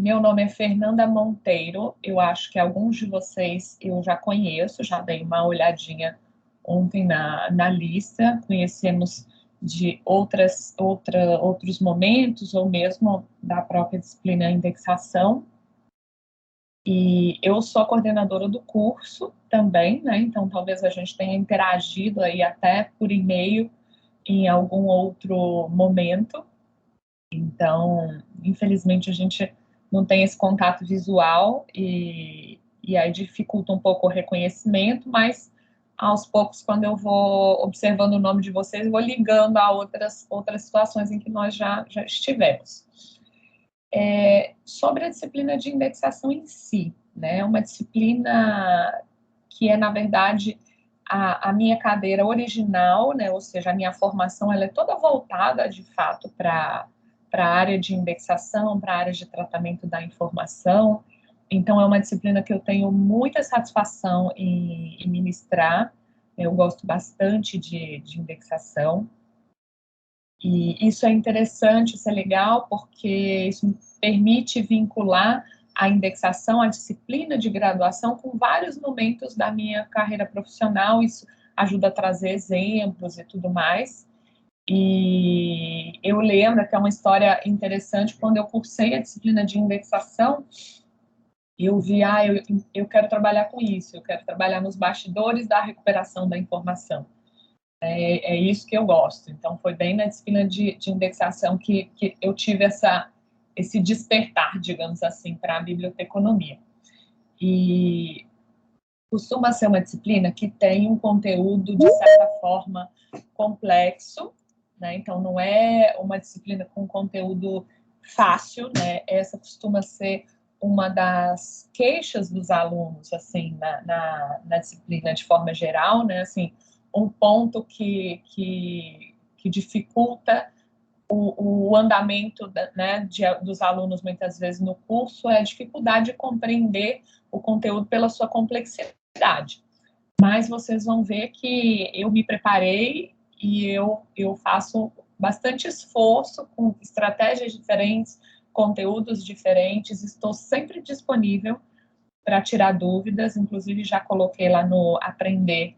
Meu nome é Fernanda Monteiro, eu acho que alguns de vocês eu já conheço, já dei uma olhadinha ontem na lista, conhecemos de outros momentos, ou mesmo da própria disciplina indexação. E eu sou a coordenadora do curso também, né? Então talvez a gente tenha interagido aí até por e-mail em algum outro momento. Então, infelizmente, a gente não tem esse contato visual e aí dificulta um pouco o reconhecimento, mas aos poucos, quando eu vou observando o nome de vocês, eu vou ligando a outras situações em que nós já estivemos. Sobre a disciplina de indexação em si, né? É uma disciplina que é, na verdade, a minha cadeira original, né? Ou seja, a minha formação, ela é toda voltada, de fato, para a área de indexação, para a área de tratamento da informação. Então, é uma disciplina que eu tenho muita satisfação em ministrar. Eu gosto bastante de indexação. E isso é interessante, isso é legal, porque isso me permite vincular a indexação, a disciplina de graduação com vários momentos da minha carreira profissional. Isso ajuda a trazer exemplos e tudo mais. E eu lembro que é uma história interessante, quando eu cursei a disciplina de indexação, eu vi, eu quero trabalhar com isso, eu quero trabalhar nos bastidores da recuperação da informação. É isso que eu gosto. Então, foi bem na disciplina de indexação que eu tive esse despertar, digamos assim, para a biblioteconomia. E costuma ser uma disciplina que tem um conteúdo, de certa forma, complexo, né? Então, não é uma disciplina com conteúdo fácil, né? Essa costuma ser uma das queixas dos alunos, assim, na disciplina de forma geral, né? Assim, um ponto que dificulta o andamento, né, dos alunos, muitas vezes, no curso, é a dificuldade de compreender o conteúdo pela sua complexidade. Mas vocês vão ver que eu me preparei e eu faço bastante esforço com estratégias diferentes, conteúdos diferentes, estou sempre disponível para tirar dúvidas, inclusive já coloquei lá no Aprender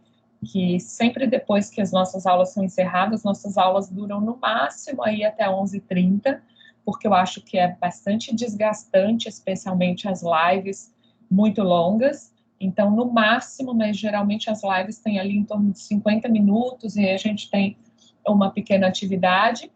que sempre depois que as nossas aulas são encerradas, nossas aulas duram no máximo aí até 11h30, porque eu acho que é bastante desgastante, especialmente as lives muito longas. Então, no máximo, mas geralmente as lives têm ali em torno de 50 minutos e a gente tem uma pequena atividade.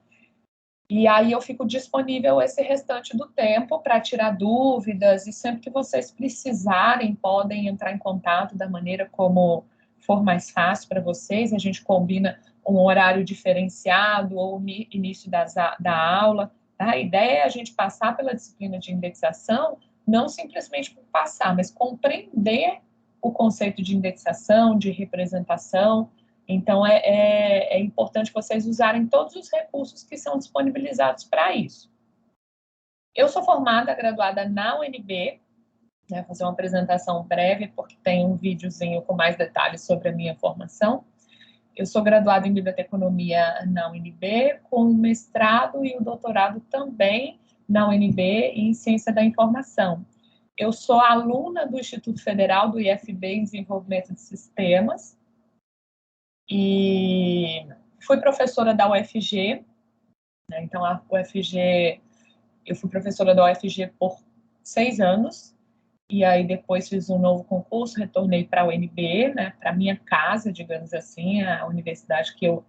E aí eu fico disponível esse restante do tempo para tirar dúvidas, e sempre que vocês precisarem, podem entrar em contato da maneira como for mais fácil para vocês. A gente combina um horário diferenciado ou início da aula. Tá? A ideia é a gente passar pela disciplina de indexação, não simplesmente por passar, mas compreender o conceito de indexação, de representação. Então, é importante vocês usarem todos os recursos que são disponibilizados para isso. Eu sou formada, graduada na UNB, né, vou fazer uma apresentação breve, porque tem um videozinho com mais detalhes sobre a minha formação. Eu sou graduada em Biblioteconomia na UNB, com o mestrado e o doutorado também na UNB em Ciência da Informação. Eu sou aluna do Instituto Federal do IFB em Desenvolvimento de Sistemas, e fui professora da UFG, né? Então a UFG, eu fui professora da UFG por 6 anos, e aí depois fiz um novo concurso, retornei para a UNB, né, para minha casa, digamos assim, a universidade que eu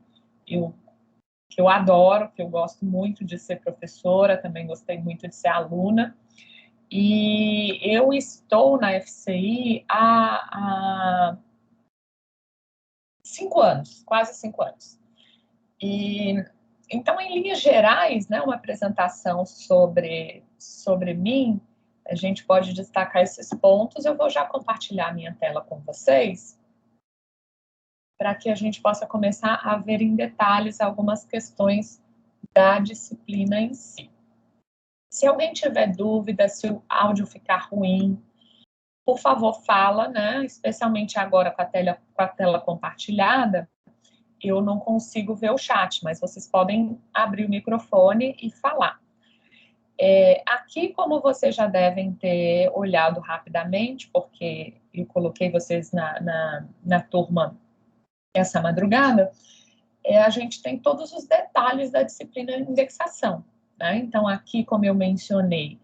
adoro, que eu gosto muito de ser professora, também gostei muito de ser aluna, e eu estou na FCI há 5 anos, quase 5 anos. E, então, em linhas gerais, né, uma apresentação sobre mim, a gente pode destacar esses pontos. Eu vou já compartilhar a minha tela com vocês, para que a gente possa começar a ver em detalhes algumas questões da disciplina em si. Se alguém tiver dúvida, se o áudio ficar ruim, por favor, fala, né, especialmente agora com a tela compartilhada. Eu não consigo ver o chat, mas vocês podem abrir o microfone e falar. Aqui, como vocês já devem ter olhado rapidamente, porque eu coloquei vocês na turma essa madrugada, a gente tem todos os detalhes da disciplina de indexação, né? Então, aqui, como eu mencionei,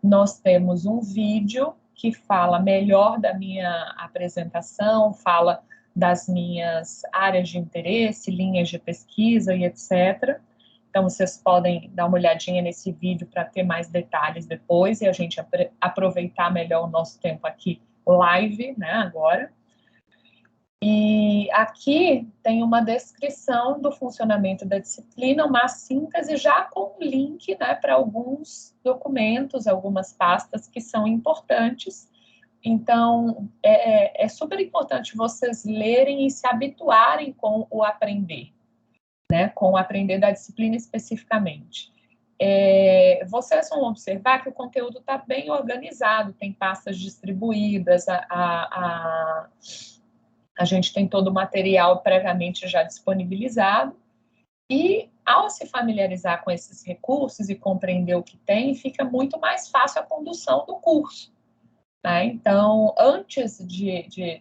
nós temos um vídeo que fala melhor da minha apresentação, fala das minhas áreas de interesse, linhas de pesquisa e etc. Então, vocês podem dar uma olhadinha nesse vídeo para ter mais detalhes depois e a gente aproveitar melhor o nosso tempo aqui live, né, agora. E aqui tem uma descrição do funcionamento da disciplina, uma síntese já com link, né, para alguns documentos, algumas pastas que são importantes. Então, é super importante vocês lerem e se habituarem com o aprender, né, com o aprender da disciplina especificamente. Vocês vão observar que o conteúdo está bem organizado, tem pastas distribuídas, a gente tem todo o material previamente já disponibilizado, e ao se familiarizar com esses recursos e compreender o que tem, fica muito mais fácil a condução do curso, né? Então, antes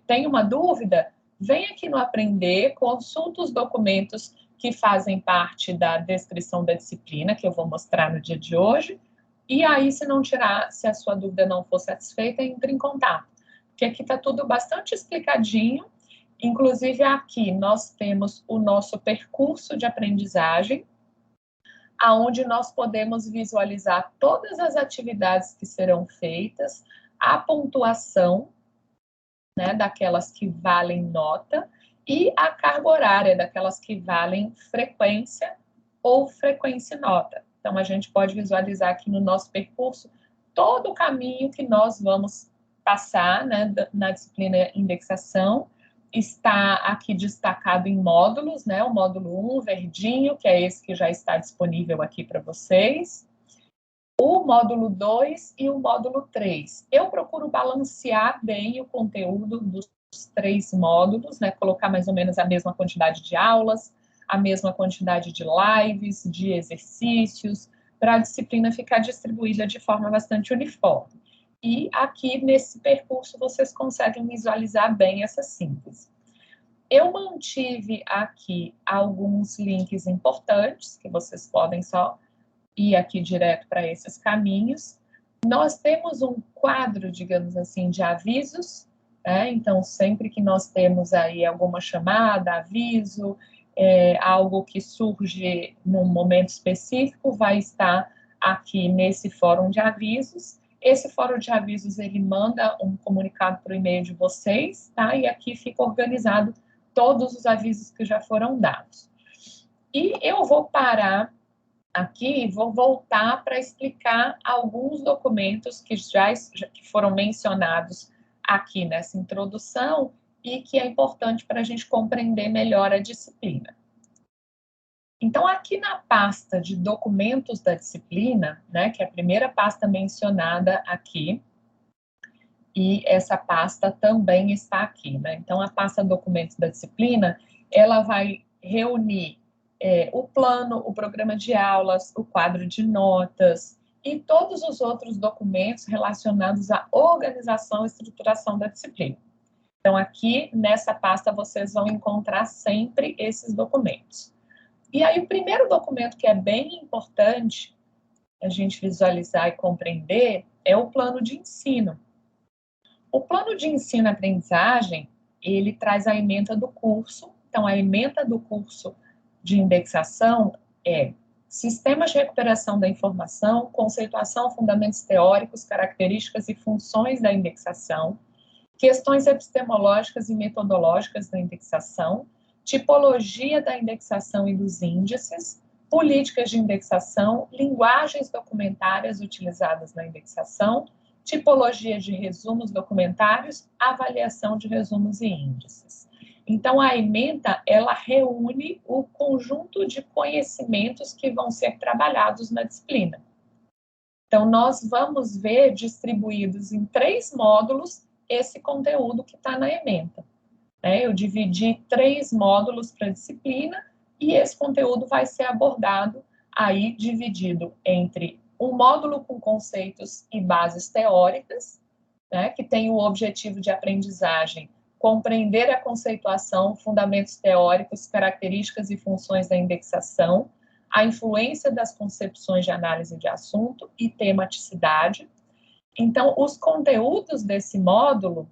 tem uma dúvida, vem aqui no Aprender, consulta os documentos que fazem parte da descrição da disciplina, que eu vou mostrar no dia de hoje, e aí, se a sua dúvida não for satisfeita, entre em contato, porque aqui está tudo bastante explicadinho. Inclusive, aqui nós temos o nosso percurso de aprendizagem, aonde nós podemos visualizar todas as atividades que serão feitas, a pontuação, né, daquelas que valem nota, e a carga horária, daquelas que valem frequência ou frequência e nota. Então, a gente pode visualizar aqui no nosso percurso todo o caminho que nós vamos passar, né, na disciplina indexação. Está aqui destacado em módulos, né? O módulo 1, verdinho, que é esse que já está disponível aqui para vocês. O módulo 2 e o módulo 3. Eu procuro balancear bem o conteúdo dos 3 módulos, né? Colocar mais ou menos a mesma quantidade de aulas, a mesma quantidade de lives, de exercícios, para a disciplina ficar distribuída de forma bastante uniforme. E aqui, nesse percurso, vocês conseguem visualizar bem essa síntese. Eu mantive aqui alguns links importantes, que vocês podem só ir aqui direto para esses caminhos. Nós temos um quadro, digamos assim, de avisos, né? Então, sempre que nós temos aí alguma chamada, aviso, algo que surge num momento específico, vai estar aqui nesse fórum de avisos. Esse fórum de avisos, ele manda um comunicado para o e-mail de vocês, tá? E aqui fica organizado todos os avisos que já foram dados. E eu vou parar aqui e vou voltar para explicar alguns documentos que foram mencionados aqui nessa introdução e que é importante para a gente compreender melhor a disciplina. Então, aqui na pasta de documentos da disciplina, né, que é a primeira pasta mencionada aqui, e essa pasta também está aqui, né? Então, a pasta documentos da disciplina, ela vai reunir o plano, o programa de aulas, o quadro de notas e todos os outros documentos relacionados à organização e estruturação da disciplina. Então, aqui nessa pasta vocês vão encontrar sempre esses documentos. E aí, o primeiro documento que é bem importante a gente visualizar e compreender é o plano de ensino. O plano de ensino-aprendizagem, ele traz a ementa do curso. Então, a ementa do curso de indexação é sistemas de recuperação da informação, conceituação, fundamentos teóricos, características e funções da indexação, questões epistemológicas e metodológicas da indexação, tipologia da indexação e dos índices, políticas de indexação, linguagens documentárias utilizadas na indexação, tipologia de resumos documentários, avaliação de resumos e índices. Então, a ementa, ela reúne o conjunto de conhecimentos que vão ser trabalhados na disciplina. Então, nós vamos ver distribuídos em 3 módulos esse conteúdo que está na ementa. Eu dividi 3 módulos para a disciplina e esse conteúdo vai ser abordado aí dividido entre um módulo com conceitos e bases teóricas, né, que tem o objetivo de aprendizagem, compreender a conceituação, fundamentos teóricos, características e funções da indexação, a influência das concepções de análise de assunto e tematicidade. Então, os conteúdos desse módulo,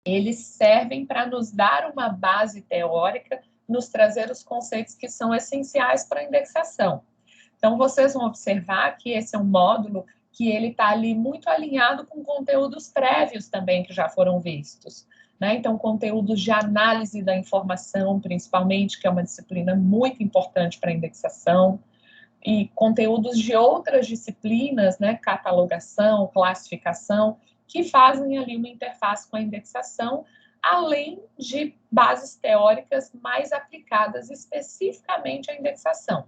eles servem para nos dar uma base teórica, nos trazer os conceitos que são essenciais para a indexação. Então, vocês vão observar que esse é um módulo que ele está ali muito alinhado com conteúdos prévios também que já foram vistos, né? Então, conteúdos de análise da informação, principalmente, que é uma disciplina muito importante para a indexação, e conteúdos de outras disciplinas, né? Catalogação, classificação, que fazem ali uma interface com a indexação, além de bases teóricas mais aplicadas especificamente à indexação.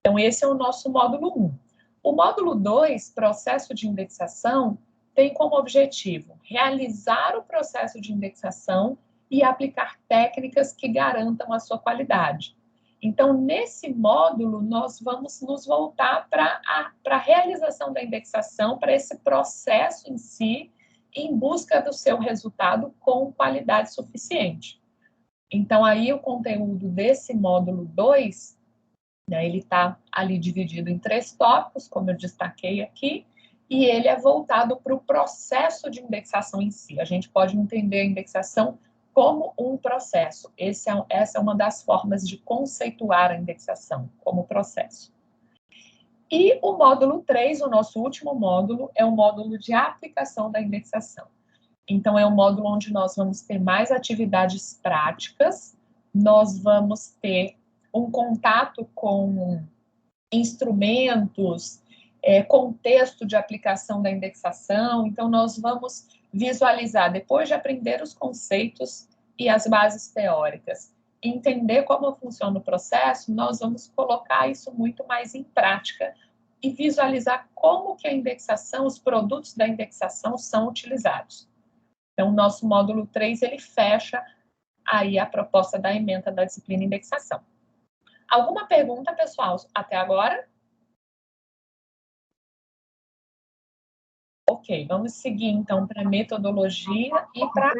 Então, esse é o nosso módulo 1. O módulo 2, processo de indexação, tem como objetivo realizar o processo de indexação e aplicar técnicas que garantam a sua qualidade. Então, nesse módulo, nós vamos nos voltar para a realização da indexação, para esse processo em si, em busca do seu resultado com qualidade suficiente. Então, aí o conteúdo desse módulo 2, né, ele está ali dividido em 3 tópicos, como eu destaquei aqui, e ele é voltado para o processo de indexação em si. A gente pode entender a indexação como um processo. Essa é uma das formas de conceituar a indexação, como processo. E o módulo 3, o nosso último módulo, é o módulo de aplicação da indexação. Então, é um módulo onde nós vamos ter mais atividades práticas, nós vamos ter um contato com instrumentos, contexto de aplicação da indexação. Então, nós vamos visualizar, depois de aprender os conceitos e as bases teóricas, entender como funciona o processo, nós vamos colocar isso muito mais em prática e visualizar como que a indexação, os produtos da indexação são utilizados. Então, o nosso módulo 3, ele fecha aí a proposta da ementa da disciplina indexação. Alguma pergunta, pessoal, até agora? Ok, vamos seguir, então, para a metodologia e para...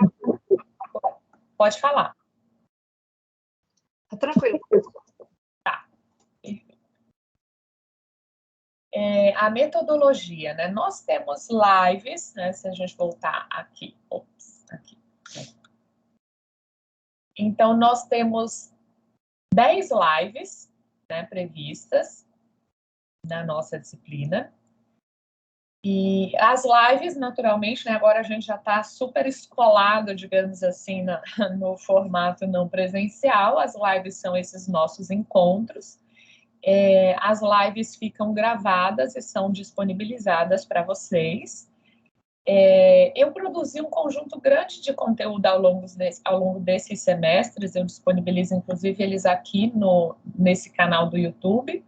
Pode falar. Tá tranquilo. Tá. A metodologia, né? Nós temos lives, né? Se a gente voltar aqui. Ops, aqui. Então, nós temos 10 lives, né, previstas na nossa disciplina. E as lives, naturalmente, né, agora a gente já está super escolado, digamos assim, no formato não presencial. As lives são esses nossos encontros. As lives ficam gravadas e são disponibilizadas para vocês. Eu produzi um conjunto grande de conteúdo ao longo desses semestres. Eu disponibilizo, inclusive, eles aqui nesse canal do YouTube.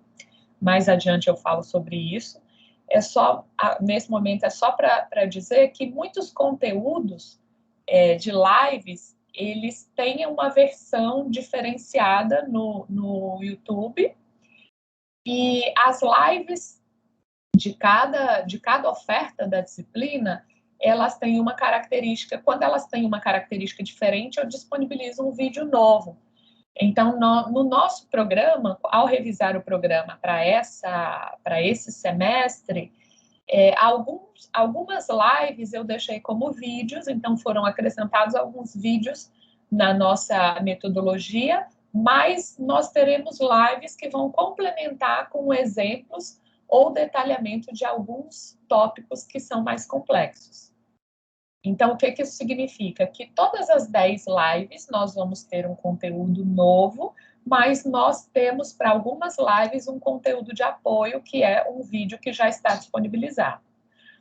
Mais adiante eu falo sobre isso. Nesse momento, é só para dizer que muitos conteúdos de lives, eles têm uma versão diferenciada no YouTube, e as lives de cada oferta da disciplina, elas têm uma característica. Quando elas têm uma característica diferente, eu disponibilizo um vídeo novo. Então, no nosso programa, ao revisar o programa para esse semestre, algumas lives eu deixei como vídeos, então foram acrescentados alguns vídeos na nossa metodologia, mas nós teremos lives que vão complementar com exemplos ou detalhamento de alguns tópicos que são mais complexos. Então, o que isso significa? Que todas as 10 lives nós vamos ter um conteúdo novo, mas nós temos para algumas lives um conteúdo de apoio, que é um vídeo que já está disponibilizado.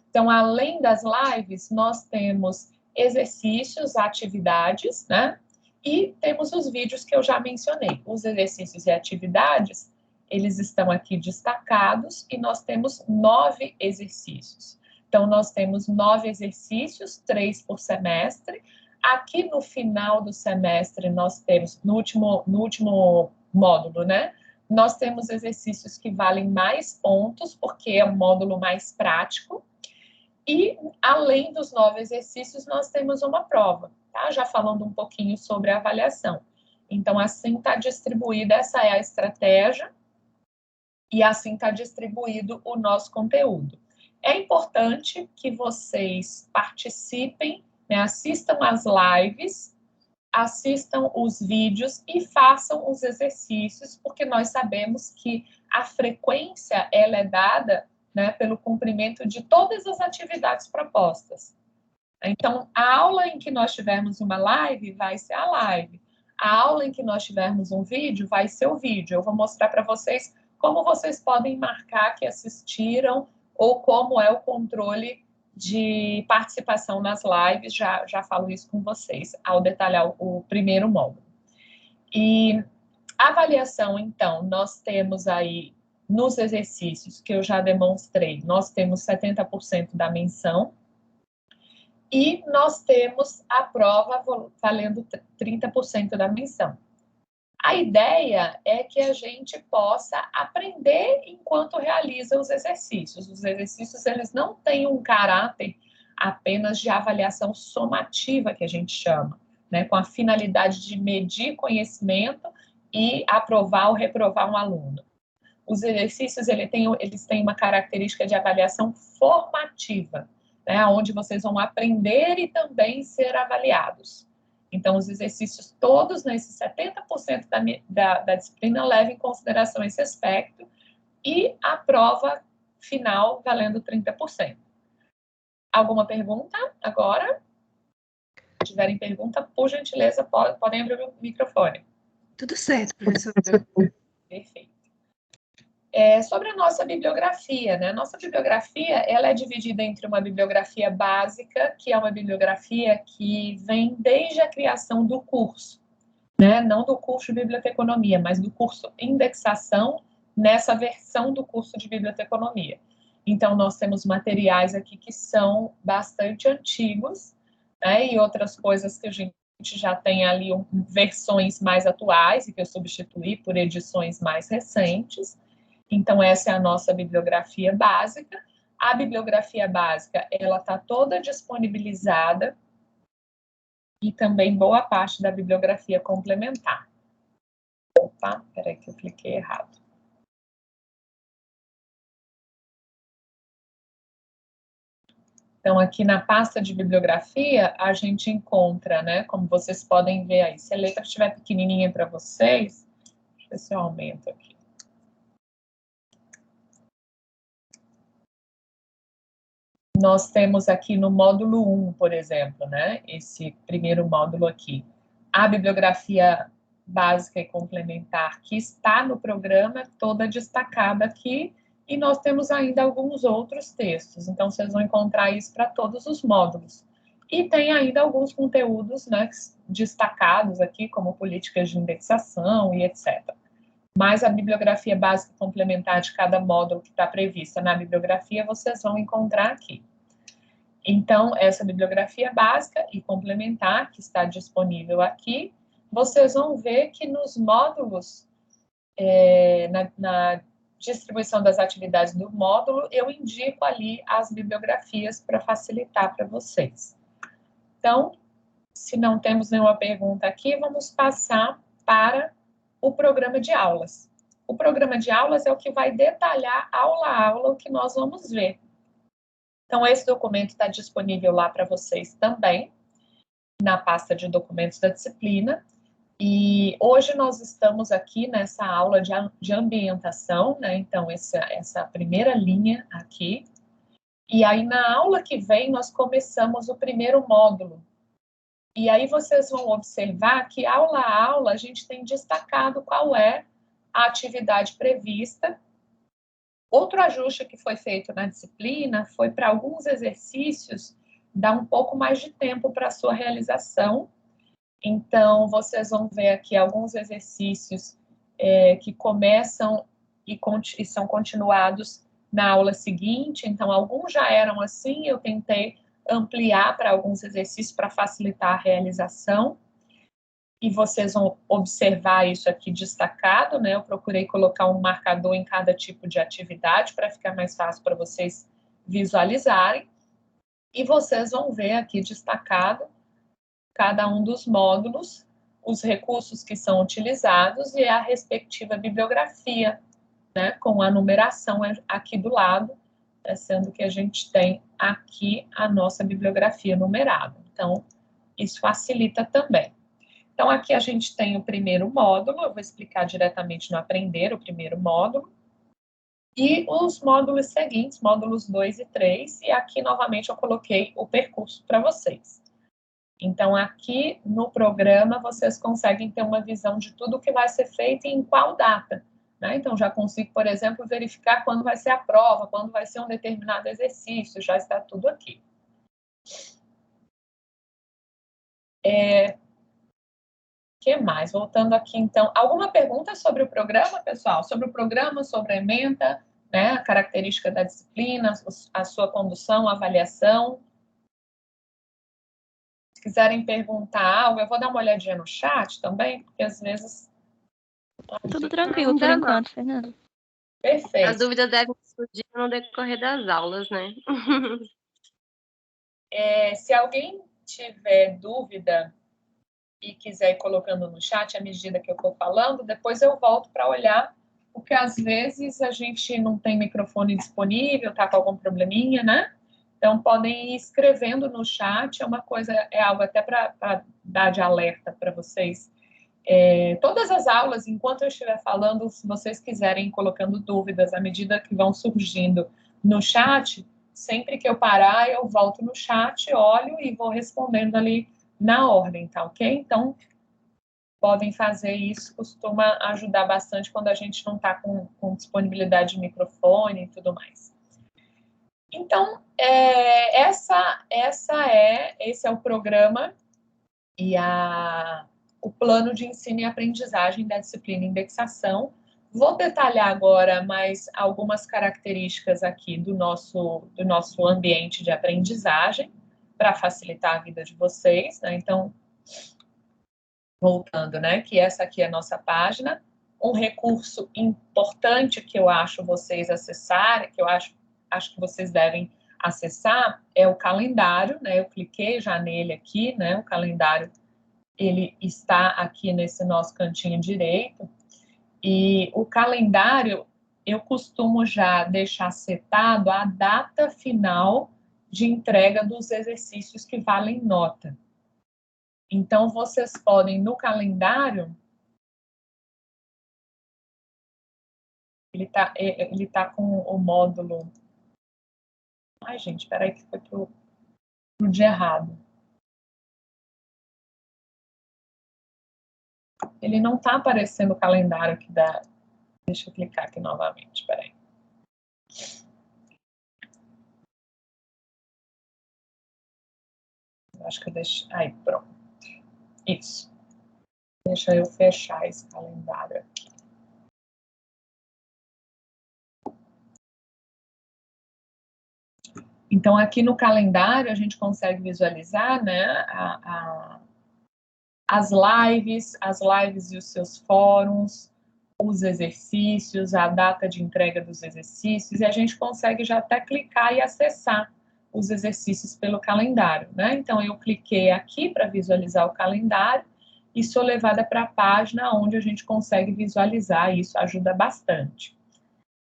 Então, além das lives, nós temos exercícios, atividades, né? E temos os vídeos que eu já mencionei. Os exercícios e atividades, eles estão aqui destacados, e nós temos 9 exercícios. Então, nós temos 9 exercícios, 3 por semestre. Aqui no final do semestre, nós temos, no último módulo, né? Nós temos exercícios que valem mais pontos, porque é um módulo mais prático. E, além dos 9 exercícios, nós temos uma prova, tá? Já falando um pouquinho sobre a avaliação. Então, assim está distribuída, essa é a estratégia, e assim está distribuído o nosso conteúdo. É importante que vocês participem, né, assistam às lives, assistam os vídeos e façam os exercícios, porque nós sabemos que a frequência ela é dada, né, pelo cumprimento de todas as atividades propostas. Então, a aula em que nós tivermos uma live vai ser a live. A aula em que nós tivermos um vídeo vai ser o vídeo. Eu vou mostrar para vocês como vocês podem marcar que assistiram ou como é o controle de participação nas lives. Já falo isso com vocês ao detalhar o primeiro módulo. E a avaliação, então, nós temos aí nos exercícios que eu já demonstrei, nós temos 70% da menção, e nós temos a prova valendo 30% da menção. A ideia é que a gente possa aprender enquanto realiza os exercícios. Os exercícios, eles não têm um caráter apenas de avaliação somativa, que a gente chama, né, com a finalidade de medir conhecimento e aprovar ou reprovar um aluno. Os exercícios, eles têm uma característica de avaliação formativa, né, onde vocês vão aprender e também ser avaliados. Então, os exercícios todos, nesses 70% da disciplina, levam em consideração esse aspecto, e a prova final valendo 30%. Alguma pergunta agora? Se tiverem pergunta, por gentileza, podem abrir o microfone. Tudo certo, professora. Perfeito. Sobre a nossa bibliografia, né? Nossa bibliografia, ela é dividida entre uma bibliografia básica, que é uma bibliografia que vem desde a criação do curso, né? Não do curso de biblioteconomia, mas do curso indexação nessa versão do curso de biblioteconomia. Então, nós temos materiais aqui que são bastante antigos, né? E outras coisas que a gente já tem ali versões mais atuais e que eu substituí por edições mais recentes. Então, essa é a nossa bibliografia básica. A bibliografia básica, ela está toda disponibilizada, e também boa parte da bibliografia complementar. Opa, peraí que eu cliquei errado. Então, aqui na pasta de bibliografia, a gente encontra, né, como vocês podem ver aí, se a letra estiver pequenininha para vocês, deixa eu ver se eu aumento aqui. Nós temos aqui no módulo 1, por exemplo, né, esse primeiro módulo aqui, a bibliografia básica e complementar que está no programa, toda destacada aqui, e nós temos ainda alguns outros textos, então vocês vão encontrar isso para todos os módulos. E tem ainda alguns conteúdos, né, destacados aqui, como políticas de indexação e etc. Mas a bibliografia básica e complementar de cada módulo que está prevista na bibliografia, vocês vão encontrar aqui. Então, essa bibliografia básica e complementar, que está disponível aqui, vocês vão ver que nos módulos, na distribuição das atividades do módulo, eu indico ali as bibliografias para facilitar para vocês. Então, se não temos nenhuma pergunta aqui, vamos passar para o programa de aulas. O programa de aulas é o que vai detalhar aula a aula o que nós vamos ver. Então, esse documento está disponível lá para vocês também, na pasta de documentos da disciplina. E hoje nós estamos aqui nessa aula de ambientação, né? Então, essa primeira linha aqui. E aí, na aula que vem, nós começamos o primeiro módulo. E aí vocês vão observar que, aula a aula, a gente tem destacado qual é a atividade prevista. Outro ajuste que foi feito na disciplina foi para alguns exercícios dar um pouco mais de tempo para a sua realização. Então, vocês vão ver aqui alguns exercícios que começam e são continuados na aula seguinte. Então, alguns já eram assim, eu tentei ampliar para alguns exercícios para facilitar a realização. e vocês vão observar isso aqui destacado, né? Eu procurei colocar um marcador em cada tipo de atividade para ficar mais fácil para vocês visualizarem. E vocês vão ver aqui destacado cada um dos módulos, os recursos que são utilizados e a respectiva bibliografia, né? Com a numeração aqui do lado, sendo que a gente tem aqui a nossa bibliografia numerada. Então, isso facilita também. Então, aqui a gente tem o primeiro módulo, eu vou explicar diretamente no Aprender, o primeiro módulo, e os módulos seguintes, módulos 2 e 3, e aqui, novamente, eu coloquei o percurso para vocês. Então, aqui no programa, vocês conseguem ter uma visão de tudo que vai ser feito e em qual data, né? Então, já consigo, por exemplo, verificar quando vai ser a prova, quando vai ser um determinado exercício, já está tudo aqui. Que mais? Voltando aqui, então, alguma pergunta sobre o programa, pessoal? Sobre o programa, sobre a ementa, né? A característica da disciplina, a sua condução, a avaliação. Se quiserem perguntar algo, eu vou dar uma olhadinha no chat também, porque às vezes... Tudo tranquilo por enquanto, Fernanda. Perfeito. As dúvidas devem surgir no decorrer das aulas, né? Se alguém tiver dúvida e quiser ir colocando no chat à medida que eu for falando, depois eu volto para olhar, porque às vezes a gente não tem microfone disponível, está com algum probleminha, né? Então, podem ir escrevendo no chat, é uma coisa, é algo até para dar de alerta para vocês. Todas as aulas, enquanto eu estiver falando, se vocês quiserem ir colocando dúvidas à medida que vão surgindo no chat, sempre que eu parar, eu volto no chat, olho e vou respondendo ali na ordem, tá ok? Então, podem fazer isso, costuma ajudar bastante quando a gente não está com disponibilidade de microfone e tudo mais. Então, esse é o programa e o plano de ensino e aprendizagem da disciplina indexação. Vou detalhar agora mais algumas características aqui do nosso ambiente de aprendizagem, para facilitar a vida de vocês, né? Então, voltando, né, que essa aqui é a nossa página. Um recurso importante que eu acho vocês acessarem, que eu acho que vocês devem acessar, é o calendário, né? Eu cliquei já nele aqui, né? O calendário, ele está aqui nesse nosso cantinho direito. E o calendário, eu costumo já deixar setado a data final de entrega dos exercícios que valem nota. Então, vocês podem, no calendário, ele tá com o módulo... Ai, gente, espera aí que foi pro dia errado. Ele não tá aparecendo o calendário aqui da... Deixa eu clicar aqui novamente, espera aí. Acho que eu deixo... Aí, pronto. Isso. Deixa eu fechar esse calendário aqui. Então, aqui no calendário, a gente consegue visualizar, né, as lives e os seus fóruns, os exercícios, a data de entrega dos exercícios, e a gente consegue já até clicar e acessar os exercícios pelo calendário, né? Então, eu cliquei aqui para visualizar o calendário e sou levada para a página onde a gente consegue visualizar, e isso ajuda bastante.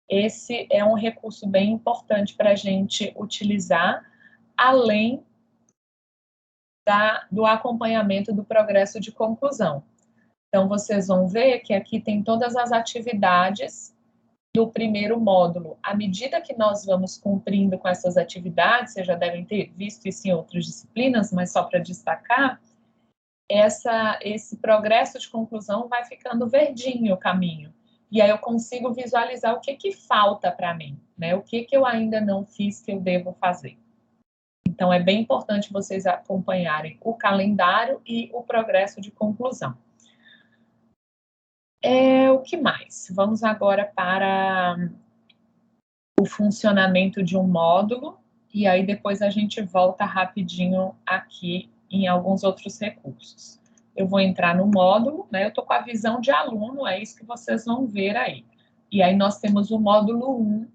Esse é um recurso bem importante para a gente utilizar, além do acompanhamento do progresso de conclusão. Então, vocês vão ver que aqui tem todas as atividades do primeiro módulo. À medida que nós vamos cumprindo com essas atividades, vocês já devem ter visto isso em outras disciplinas, mas só para destacar, esse progresso de conclusão vai ficando verdinho o caminho. E aí eu consigo visualizar o que falta para mim, né? O que eu ainda não fiz que eu devo fazer. Então, é bem importante vocês acompanharem o calendário e o progresso de conclusão. O que mais? Vamos agora para o funcionamento de um módulo, e aí depois a gente volta rapidinho aqui em alguns outros recursos. eu vou entrar no módulo, né? Eu estou com a visão de aluno, é isso que vocês vão ver aí. E aí nós temos o módulo 1.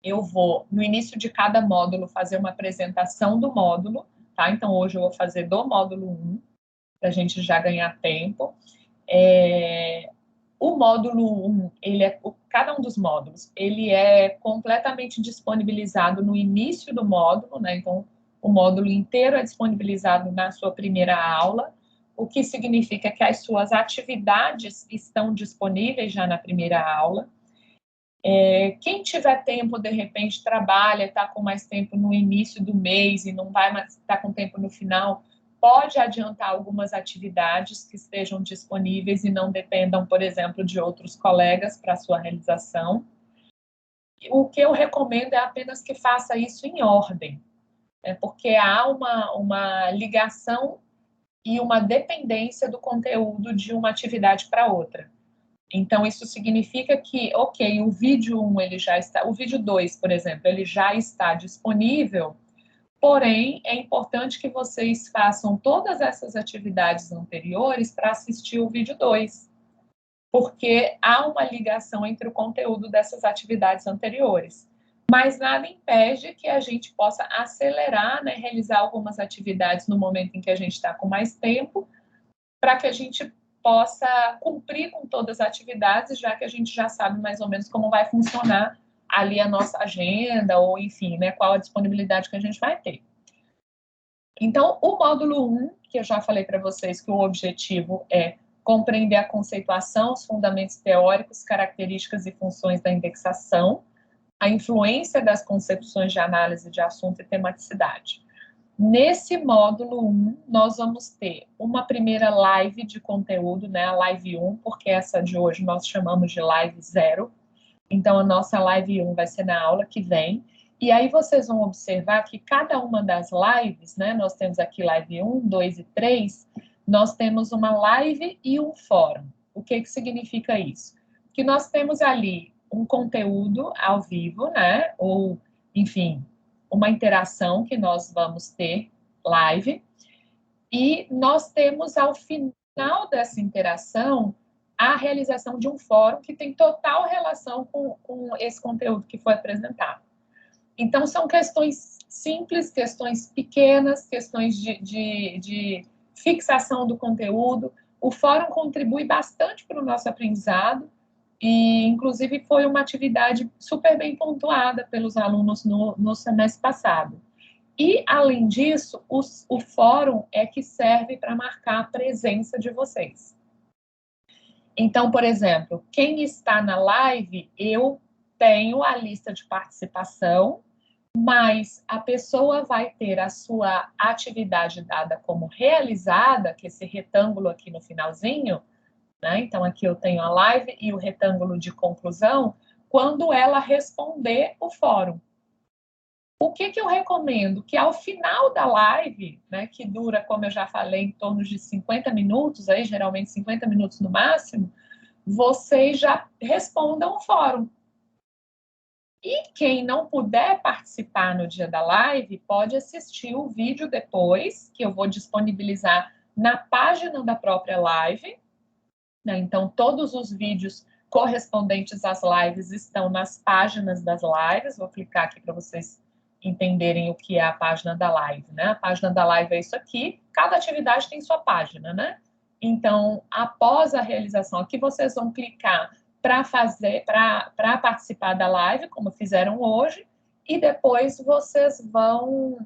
Eu vou, no início de cada módulo, fazer uma apresentação do módulo, tá? Então, hoje eu vou fazer do módulo 1, para a gente já ganhar tempo. O módulo 1, cada um dos módulos, ele é completamente disponibilizado no início do módulo, né? Então, o módulo inteiro é disponibilizado na sua primeira aula, o que significa que as suas atividades estão disponíveis já na primeira aula. Quem tiver tempo, de repente, trabalha, está com mais tempo no início do mês e não vai mais estar com tempo no final, pode adiantar algumas atividades que estejam disponíveis e não dependam, por exemplo, de outros colegas para a sua realização. O que eu recomendo é apenas que faça isso em ordem, porque há uma ligação e uma dependência do conteúdo de uma atividade para outra. Então, isso significa que, ok, o vídeo 1, ele já está, o vídeo 2, por exemplo, ele já está disponível, porém, é importante que vocês façam todas essas atividades anteriores para assistir o vídeo 2, porque há uma ligação entre o conteúdo dessas atividades anteriores. Mas nada impede que a gente possa acelerar, né, realizar algumas atividades no momento em que a gente está com mais tempo, para que a gente possa cumprir com todas as atividades, já que a gente já sabe mais ou menos como vai funcionar ali a nossa agenda, ou enfim, né, qual a disponibilidade que a gente vai ter. Então, o módulo 1, que eu já falei para vocês que o objetivo é compreender a conceituação, os fundamentos teóricos, características e funções da indexação, a influência das concepções de análise de assunto e tematicidade. Nesse módulo 1, nós vamos ter uma primeira live de conteúdo, né, a live 1, porque essa de hoje nós chamamos de live 0. Então, a nossa live 1 vai ser na aula que vem. E aí vocês vão observar que cada uma das lives, né, nós temos aqui live 1, 2 e 3, nós temos uma live e um fórum. O que significa isso? Que nós temos ali um conteúdo ao vivo, né, ou, enfim, uma interação que nós vamos ter live, e nós temos, ao final dessa interação, a realização de um fórum que tem total relação com esse conteúdo que foi apresentado. Então, são questões simples, questões pequenas, questões de fixação do conteúdo. O fórum contribui bastante para o nosso aprendizado, e, inclusive, foi uma atividade super bem pontuada pelos alunos no semestre passado. E, além disso, o fórum é que serve para marcar a presença de vocês. Então, por exemplo, quem está na live, eu tenho a lista de participação, mas a pessoa vai ter a sua atividade dada como realizada, que é esse retângulo aqui no finalzinho, né? Então, aqui eu tenho a live e o retângulo de conclusão, quando ela responder o fórum. O que eu recomendo? Que ao final da live, né, que dura, como eu já falei, em torno de 50 minutos, aí, geralmente 50 minutos no máximo, vocês já respondam o fórum. E quem não puder participar no dia da live, pode assistir o vídeo depois, que eu vou disponibilizar na página da própria live, né? Então, todos os vídeos correspondentes às lives estão nas páginas das lives. Vou clicar aqui para vocês entenderem o que é a página da live, né? A página da live é isso aqui. Cada atividade tem sua página, né? Então, após a realização, aqui vocês vão clicar para participar da live, como fizeram hoje, e depois vocês vão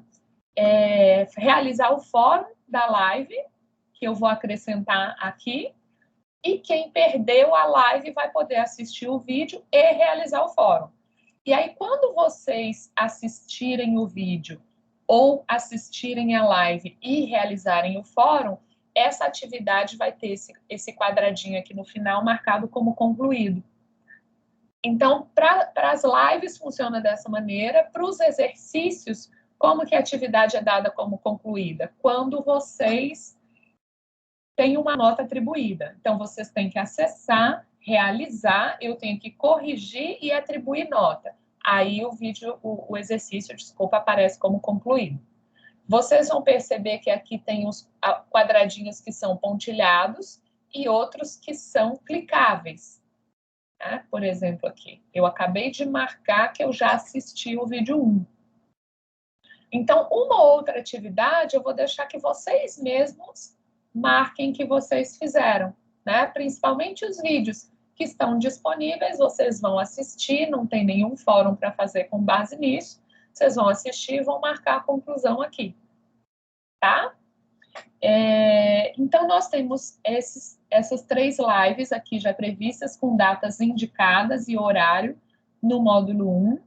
realizar o fórum da live, que eu vou acrescentar aqui, e quem perdeu a live vai poder assistir o vídeo e realizar o fórum. E aí, quando vocês assistirem o vídeo ou assistirem a live e realizarem o fórum, essa atividade vai ter esse quadradinho aqui no final marcado como concluído. Então, para as lives funciona dessa maneira. Para os exercícios, como que a atividade é dada como concluída? Quando vocês têm uma nota atribuída. Então, vocês têm que acessar, realizar, eu tenho que corrigir e atribuir nota. Aí o exercício, desculpa, aparece como concluído. Vocês vão perceber que aqui tem os quadradinhos que são pontilhados e outros que são clicáveis. Né? Por exemplo, aqui, eu acabei de marcar que eu já assisti o vídeo 1. Então, uma outra atividade, eu vou deixar que vocês mesmos marquem que vocês fizeram, né? Principalmente os vídeos que estão disponíveis, vocês vão assistir, não tem nenhum fórum para fazer com base nisso, vocês vão assistir e vão marcar a conclusão aqui, tá? Então, nós temos essas 3 lives aqui já previstas com datas indicadas e horário no módulo 1.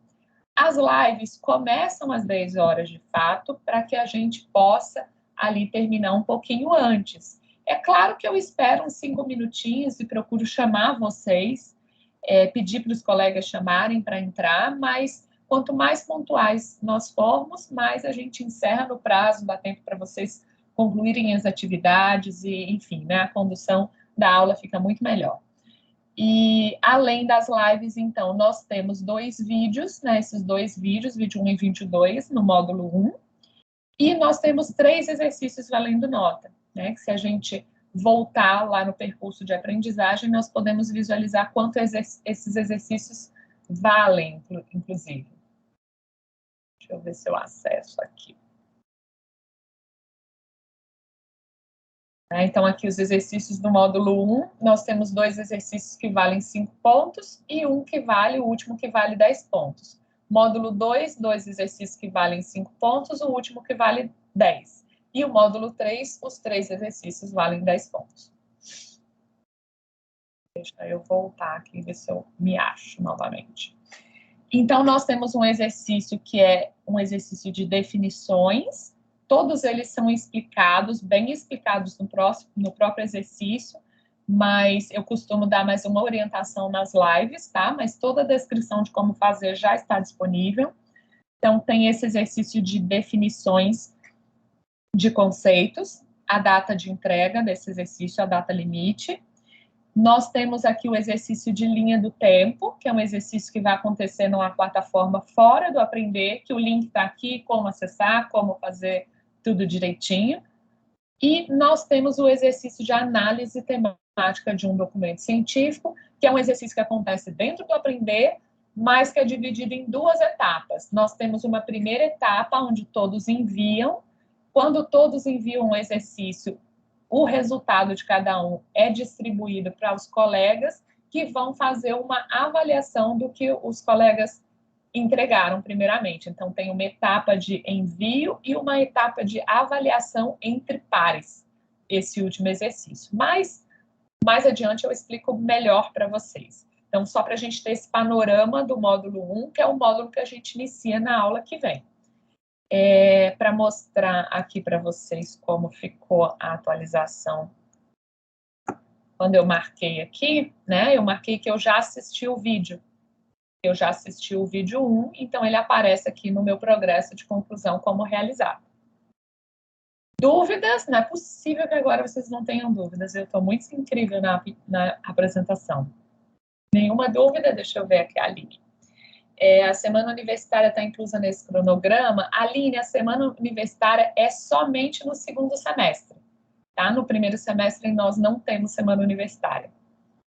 As lives começam às 10 horas de fato, para que a gente possa ali terminar um pouquinho antes. É claro que eu espero uns 5 minutinhos e procuro chamar vocês, pedir para os colegas chamarem para entrar, mas quanto mais pontuais nós formos, mais a gente encerra no prazo, dá tempo para vocês concluírem as atividades e, enfim, né, a condução da aula fica muito melhor. E além das lives, então, nós temos 2 vídeos, né, esses 2 vídeos, vídeo 1 e vídeo 2, no módulo 1, e nós temos 3 exercícios valendo nota, né, que se a gente voltar lá no percurso de aprendizagem, nós podemos visualizar quanto esses exercícios valem, inclusive. Deixa eu ver se eu acesso aqui. Então, aqui os exercícios do módulo 1, nós temos 2 exercícios que valem 5 pontos e um que vale, o último que vale 10 pontos. Módulo 2, 2 exercícios que valem 5 pontos, o último que vale 10. E o módulo 3, os 3 exercícios valem 10 pontos. Deixa eu voltar aqui e ver se eu me acho novamente. Então, nós temos um exercício que é um exercício de definições. Todos eles são explicados, bem explicados no próprio exercício, mas eu costumo dar mais uma orientação nas lives, tá? Mas toda a descrição de como fazer já está disponível. Então, tem esse exercício de definições de conceitos, a data de entrega desse exercício, a data limite. Nós temos aqui o exercício de linha do tempo, que é um exercício que vai acontecer numa plataforma fora do Aprender, que o link está aqui, como acessar, como fazer tudo direitinho. E nós temos o exercício de análise temática de um documento científico, que é um exercício que acontece dentro do Aprender, mas que é dividido em 2 etapas. Nós temos uma primeira etapa, onde todos enviam. Quando todos enviam um exercício, o resultado de cada um é distribuído para os colegas, que vão fazer uma avaliação do que os colegas entregaram primeiramente. Então, tem uma etapa de envio e uma etapa de avaliação entre pares, esse último exercício. Mas, mais adiante, eu explico melhor para vocês. Então, só para a gente ter esse panorama do módulo 1, que é o módulo que a gente inicia na aula que vem. Para mostrar aqui para vocês como ficou a atualização. Quando eu marquei aqui, né, eu marquei que eu já assisti o vídeo. Eu já assisti o vídeo 1, então ele aparece aqui no meu progresso de conclusão como realizado. Dúvidas? Não é possível que agora vocês não tenham dúvidas. Eu estou muito incrível na apresentação. Nenhuma dúvida? Deixa eu ver aqui a Aline. A semana universitária está inclusa nesse cronograma. Aline, a semana universitária é somente no 2º semestre. Tá? No 1º semestre nós não temos semana universitária.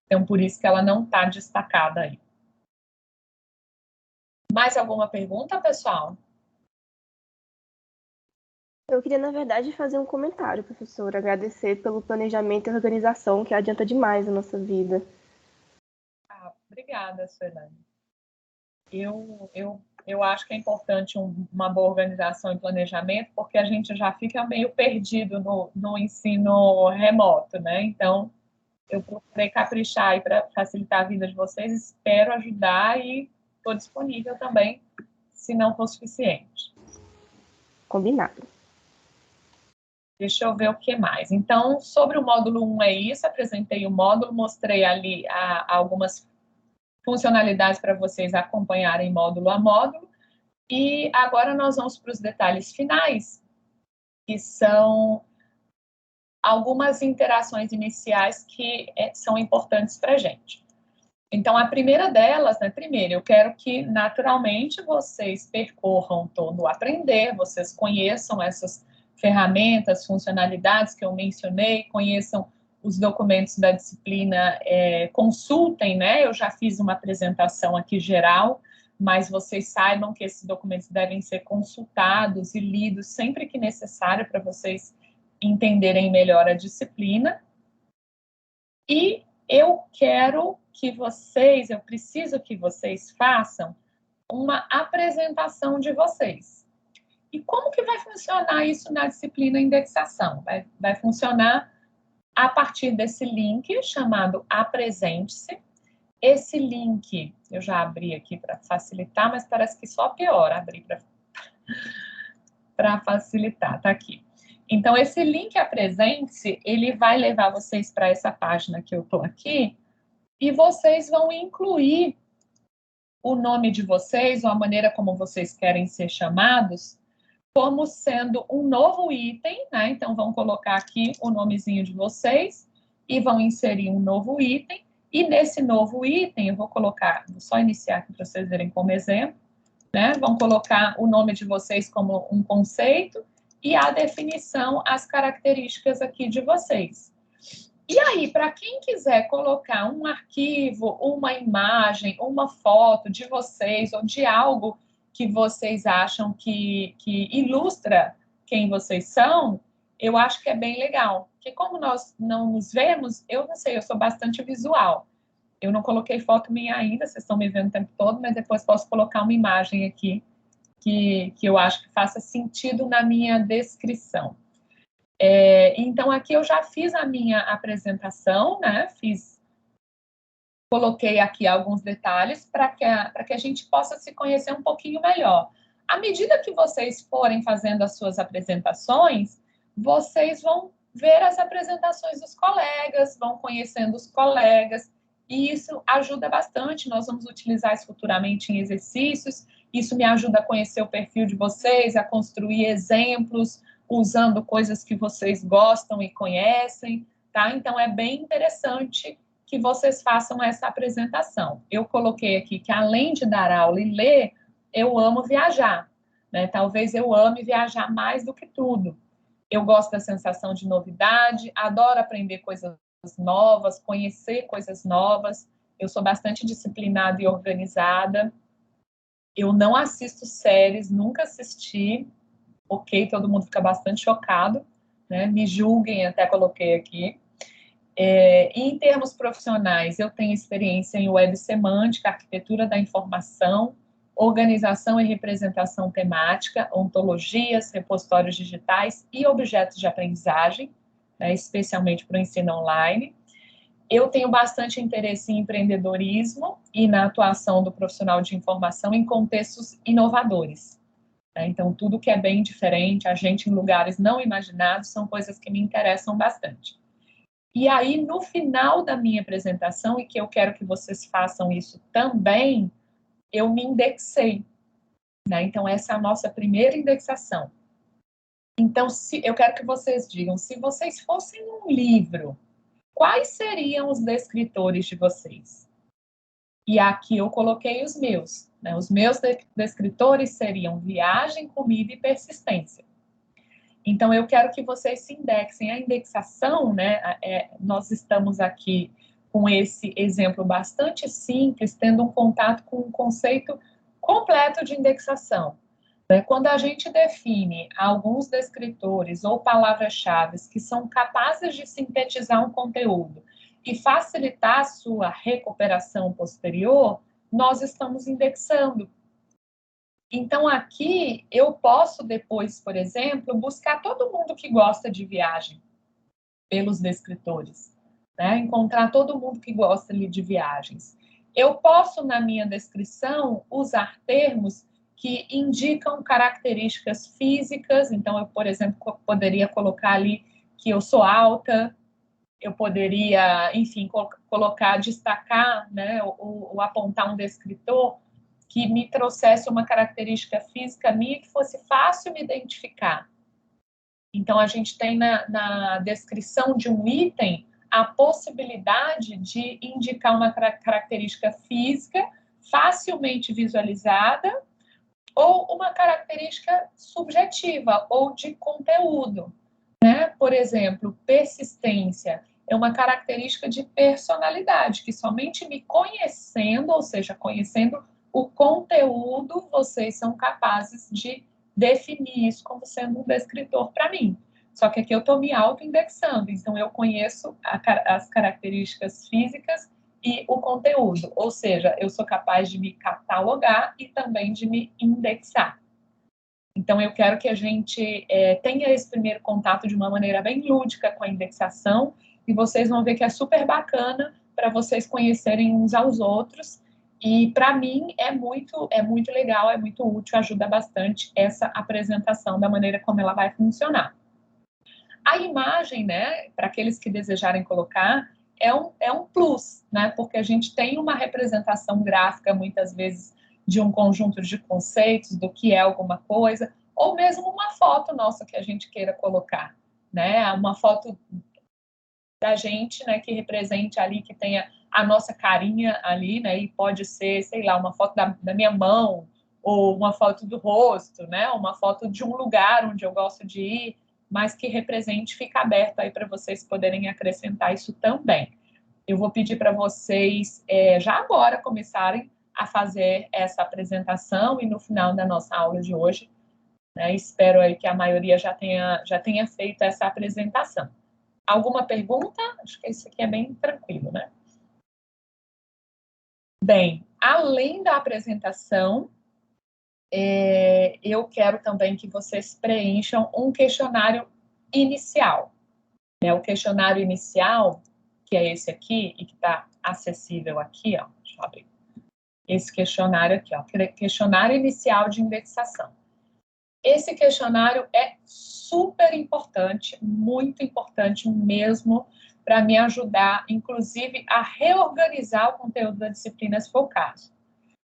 Então, por isso que ela não está destacada aí. Mais alguma pergunta, pessoal? Eu queria, na verdade, fazer um comentário, professora. Agradecer pelo planejamento e organização, que adianta demais a nossa vida. Obrigada, Suelane. Eu acho que é importante uma boa organização e planejamento, porque a gente já fica meio perdido no ensino remoto, né? Então, eu procurei caprichar aí para facilitar a vida de vocês, espero ajudar e estou disponível também, se não for suficiente. Combinado. Deixa eu ver o que mais. Então, sobre o módulo 1 é isso, apresentei o módulo, mostrei ali algumas funcionalidades para vocês acompanharem módulo a módulo. E agora nós vamos para os detalhes finais, que são algumas interações iniciais que são importantes para a gente. Então, a primeira delas, né, primeiro, eu quero que, naturalmente, vocês percorram todo o aprender, vocês conheçam essas ferramentas, funcionalidades que eu mencionei, conheçam os documentos da disciplina, consultem, né, eu já fiz uma apresentação aqui geral, mas vocês saibam que esses documentos devem ser consultados e lidos sempre que necessário para vocês entenderem melhor a disciplina. E eu preciso que vocês façam uma apresentação de vocês. E como que vai funcionar isso na disciplina indexação? Vai funcionar a partir desse link chamado Apresente-se. Esse link, eu já abri aqui para facilitar, mas parece que só piora abrir para facilitar, tá aqui. Então, esse link Apresente-se, ele vai levar vocês para essa página que eu estou aqui, e vocês vão incluir o nome de vocês, ou a maneira como vocês querem ser chamados, como sendo um novo item, né? Então, vão colocar aqui o nomezinho de vocês, e vão inserir um novo item, e nesse novo item, eu vou só iniciar aqui para vocês verem como exemplo, né? Vão colocar o nome de vocês como um conceito, e a definição, as características aqui de vocês. E aí, para quem quiser colocar um arquivo, uma imagem, uma foto de vocês, ou de algo que vocês acham que ilustra quem vocês são, eu acho que é bem legal. Porque como nós não nos vemos, eu não sei, eu sou bastante visual. Eu não coloquei foto minha ainda, vocês estão me vendo o tempo todo, mas depois posso colocar uma imagem aqui que eu acho que faça sentido na minha descrição. Então, aqui eu já fiz a minha apresentação, né? Coloquei aqui alguns detalhes para que a gente possa se conhecer um pouquinho melhor. À medida que vocês forem fazendo as suas apresentações, vocês vão ver as apresentações dos colegas, vão conhecendo os colegas, e isso ajuda bastante. Nós vamos utilizar isso futuramente em exercícios. Isso me ajuda a conhecer o perfil de vocês, a construir exemplos, usando coisas que vocês gostam e conhecem, tá? Então, é bem interessante que vocês façam essa apresentação. Eu coloquei aqui que, além de dar aula e ler, eu amo viajar, né? Talvez eu ame viajar mais do que tudo. Eu gosto da sensação de novidade, adoro aprender coisas novas, conhecer coisas novas. Eu sou bastante disciplinada e organizada. Eu não assisto séries, nunca assisti. Ok, todo mundo fica bastante chocado, né? Me julguem, até coloquei aqui. Em termos profissionais, eu tenho experiência em web semântica, arquitetura da informação, organização e representação temática, ontologias, repositórios digitais e objetos de aprendizagem, né, especialmente para o ensino online. Eu tenho bastante interesse em empreendedorismo e na atuação do profissional de informação em contextos inovadores. Então, tudo que é bem diferente, a gente em lugares não imaginados, são coisas que me interessam bastante. E aí, no final da minha apresentação, e que eu quero que vocês façam isso também, eu me indexei, né? Então, essa é a nossa primeira indexação. Então, eu quero que vocês digam, se vocês fossem um livro, quais seriam os descritores de vocês? E aqui eu coloquei os meus, né? Os meus descritores seriam viagem, comida e persistência. Então, eu quero que vocês se indexem. A indexação, né, nós estamos aqui com esse exemplo bastante simples, tendo um contato com um conceito completo de indexação. Quando a gente define alguns descritores ou palavras-chave que são capazes de sintetizar um conteúdo e facilitar a sua recuperação posterior, nós estamos indexando. Então, aqui, eu posso depois, por exemplo, buscar todo mundo que gosta de viagem pelos descritores, né? Encontrar todo mundo que gosta ali de viagens. Eu posso, na minha descrição, usar termos que indicam características físicas. Então, eu, por exemplo, poderia colocar ali que eu sou alta, eu poderia, enfim, destacar, né, ou apontar um descritor que me trouxesse uma característica física minha que fosse fácil me identificar. Então, a gente tem na descrição de um item a possibilidade de indicar uma característica física facilmente visualizada ou uma característica subjetiva ou de conteúdo, né? Por exemplo, persistência é uma característica de personalidade, que somente me conhecendo, ou seja, conhecendo o conteúdo, vocês são capazes de definir isso como sendo um descritor para mim. Só que aqui eu estou me auto-indexando, então eu conheço as características físicas e o conteúdo, ou seja, eu sou capaz de me catalogar e também de me indexar. Então, eu quero que a gente tenha esse primeiro contato de uma maneira bem lúdica com a indexação, e vocês vão ver que é super bacana para vocês conhecerem uns aos outros. E, para mim, é muito legal, é muito útil, ajuda bastante essa apresentação da maneira como ela vai funcionar. A imagem, né, para aqueles que desejarem colocar, é um plus, né, porque a gente tem uma representação gráfica, muitas vezes, de um conjunto de conceitos, do que é alguma coisa, ou mesmo uma foto nossa que a gente queira colocar, né, uma foto da gente, né, que represente ali, que tenha a nossa carinha ali, né, e pode ser, sei lá, uma foto da minha mão, ou uma foto do rosto, né, uma foto de um lugar onde eu gosto de ir, mas que represente, fica aberto aí para vocês poderem acrescentar isso também. Eu vou pedir para vocês, já agora, começarem a fazer essa apresentação, e no final da nossa aula de hoje, né, espero aí que a maioria já tenha feito essa apresentação. Alguma pergunta? Acho que isso aqui é bem tranquilo, né? Bem, além da apresentação, eu quero também que vocês preencham um questionário inicial. Né? O questionário inicial, que é esse aqui, e que está acessível aqui, ó, deixa eu abrir. Esse questionário aqui, ó, questionário inicial de indexação. Esse questionário é super importante, muito importante mesmo, para me ajudar, inclusive, a reorganizar o conteúdo da disciplina, se for o caso.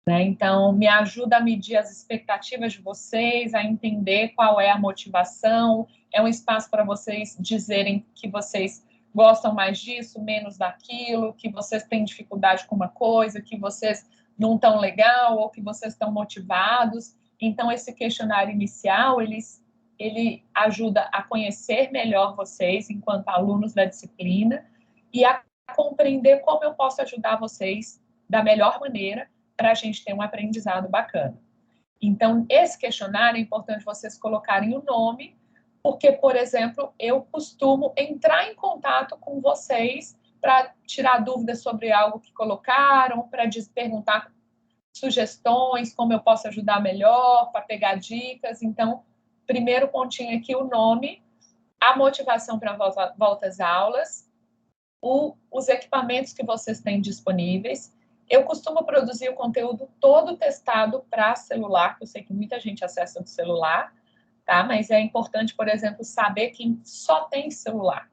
Né? Então, me ajuda a medir as expectativas de vocês, a entender qual é a motivação. É um espaço para vocês dizerem que vocês gostam mais disso, menos daquilo, que vocês têm dificuldade com uma coisa, que vocês não estão legal ou que vocês estão motivados. Então, esse questionário inicial, ele ajuda a conhecer melhor vocês enquanto alunos da disciplina e a compreender como eu posso ajudar vocês da melhor maneira para a gente ter um aprendizado bacana. Então, esse questionário é importante vocês colocarem o nome, porque, por exemplo, eu costumo entrar em contato com vocês para tirar dúvidas sobre algo que colocaram, para perguntar sugestões, como eu posso ajudar melhor, para pegar dicas. Então, primeiro pontinho aqui, o nome, a motivação para a volta às aulas, os equipamentos que vocês têm disponíveis. Eu costumo produzir o conteúdo todo testado para celular, que eu sei que muita gente acessa do celular, tá? Mas é importante, por exemplo, saber quem só tem celular,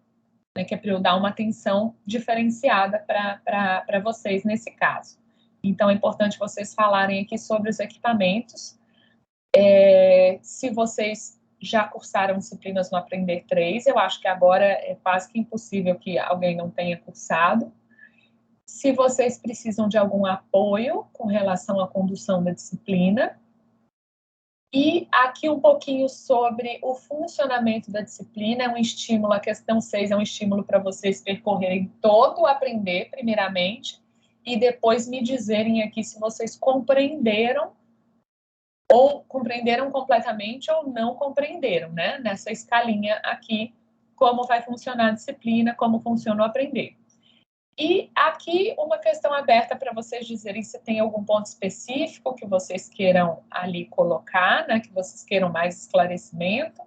né? Que é para eu dar uma atenção diferenciada para vocês nesse caso. Então, é importante vocês falarem aqui sobre os equipamentos. Se vocês já cursaram disciplinas no Aprender 3, eu acho que agora é quase que impossível que alguém não tenha cursado. Se vocês precisam de algum apoio com relação à condução da disciplina. E aqui um pouquinho sobre o funcionamento da disciplina, é um estímulo, a questão 6 é um estímulo para vocês percorrerem todo o Aprender, primeiramente, e depois me dizerem aqui se vocês compreenderam, ou compreenderam completamente ou não compreenderam, né? Nessa escalinha aqui, como vai funcionar a disciplina, como funciona o Aprender. E aqui uma questão aberta para vocês dizerem se tem algum ponto específico que vocês queiram ali colocar, né, que vocês queiram mais esclarecimento.